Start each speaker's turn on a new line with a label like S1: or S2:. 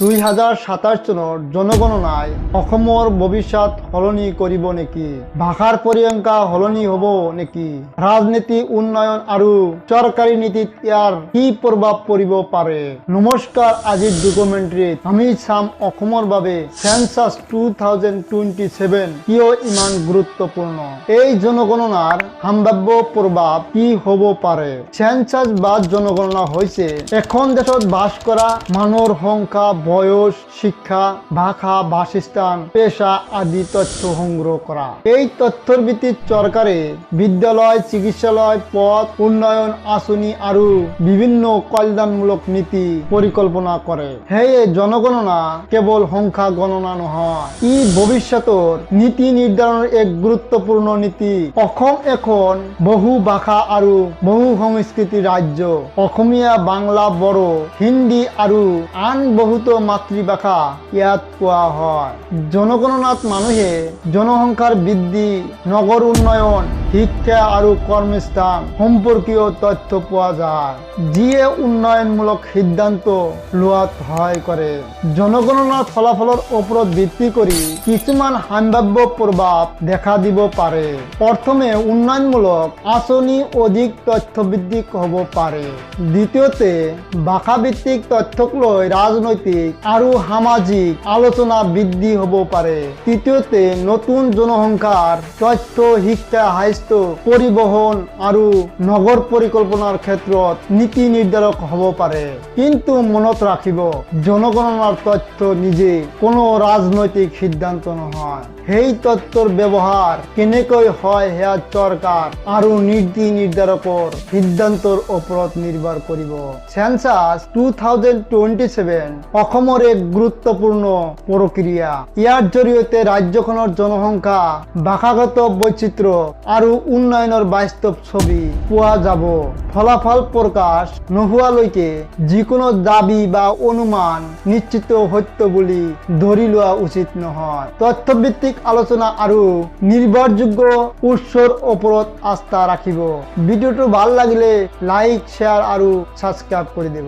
S1: 2027 চনৰ জনগণনায় অসমৰ ভৱিষ্যত সলনি কৰিব নেকি? ভাষাৰ পৰিসংখ্যা সলনি হ'ব নেকি? ৰাজনীতি, উন্নয়ন আৰু চৰকাৰী নীতিত ইয়াৰ কি প্ৰভাৱ পৰিব পাৰে? নমস্কাৰ, আজিৰ ডকুমেণ্টাৰীত আমি চাম অসমৰ বাবে সেন্সাছ 2027 কিয় ইমান গুৰুত্বপূৰ্ণ। এই জনগণনাৰ সম্ভাৱ্য প্ৰভাৱ কি হ'ব পাৰে? সেন্সাছ বা জনগণনা হৈছে এখন দেশত বাস কৰা মানুহৰ সংখ্যা, বয়স, শিক্ষা, ভাষা, বাসস্থান, পেশা আদি তথ্য সংগ্ৰহ কৰা। এই তথ্যৰ ভিত্তিত চৰকাৰে বিদ্যালয়, চিকিৎসালয়, পথ, উন্নয়ন আঁচনি আৰু বিভিন্ন কল্যাণমূলক নীতি পৰিকল্পনা কৰে। সেয়ে জনগণনা কেৱল সংখ্যা গণনা নহয়, ই ভৱিষ্যতৰ নীতি নিৰ্ধাৰণৰ এক গুৰুত্বপূৰ্ণ নীতি। অসম এখন বহু ভাষা আৰু বহু সংস্কৃতিৰ ৰাজ্য। অসমীয়া, বাংলা, বড়ো, হিন্দী আৰু আন বহুতো মাতৃভাষা ইয়াত কোৱা হয়। জনগণনাত মানুহে জনসংখ্যাৰ বৃদ্ধি, নগৰ উন্নয়ন, শিক্ষা আৰু কৰ্মস্থান সম্পৰ্কীয় তথ্য পোৱা যায়, যিয়ে উন্নয়নমূলক সিদ্ধান্ত লোৱাত সহায় কৰে। জনগণনাৰ ফলাফলৰ ওপৰত ভিত্তি কৰি কিছুমান সম্ভাৱ্য প্ৰভাৱ দেখা দিব পাৰে। প্ৰথমে উন্নয়নমূলক আঁচনি অধিক তথ্যভিত্তিক হ'ব পাৰে। দ্বিতীয়তে ভাষাভিত্তিক তথ্যক লৈ ৰাজনৈতিক আৰু সামাজিক আলোচনা বৃদ্ধি হ'ব পাৰে। তৃতীয়তে নতুন জনসংখ্যাৰ তথ্য শিক্ষা, স্বাস্থ্য, পৰিবহন আৰু নগৰ পৰিকল্পনাৰ ক্ষেত্ৰত নীতি নিৰ্ধাৰক হ'ব পাৰে। কিন্তু মনত ৰাখিব, জনগণনাৰ তথ্য নিজে কোনো ৰাজনৈতিক সিদ্ধান্ত নহয়। সেই তথ্যৰ ব্যৱহাৰ কেনেকৈ হয় সেয়া চৰকাৰ আৰু নীতি নিৰ্ধাৰকৰ সিদ্ধান্তৰ ওপৰত নিৰ্ভৰ কৰিব। সেন্সাছ 2027 অসমৰ এক গুৰুত্বপূৰ্ণ প্ৰক্ৰিয়া। ইয়াৰ জৰিয়তে ৰাজ্যখনৰ জনসংখ্যা, ভাষাগত বৈচিত্ৰ্য আৰু উন্নয়নৰ বাস্তৱ ছবি পোৱা যাব। ফলাফল প্ৰকাশ নোহোৱালৈকে যিকোনো দাবী বা অনুমান নিশ্চিত সত্য বুলি ধৰি লোৱা উচিত নহয়। তথ্যভিত্তিক আলোচনা আৰু নিৰ্ভৰযোগ্য উৎসৰ ওপৰত আস্থা ৰাখিব। ভিডিঅ'টো ভাল লাগিলে লাইক, শ্বেয়াৰ আৰু ছাবস্ক্ৰাইব কৰি দিব।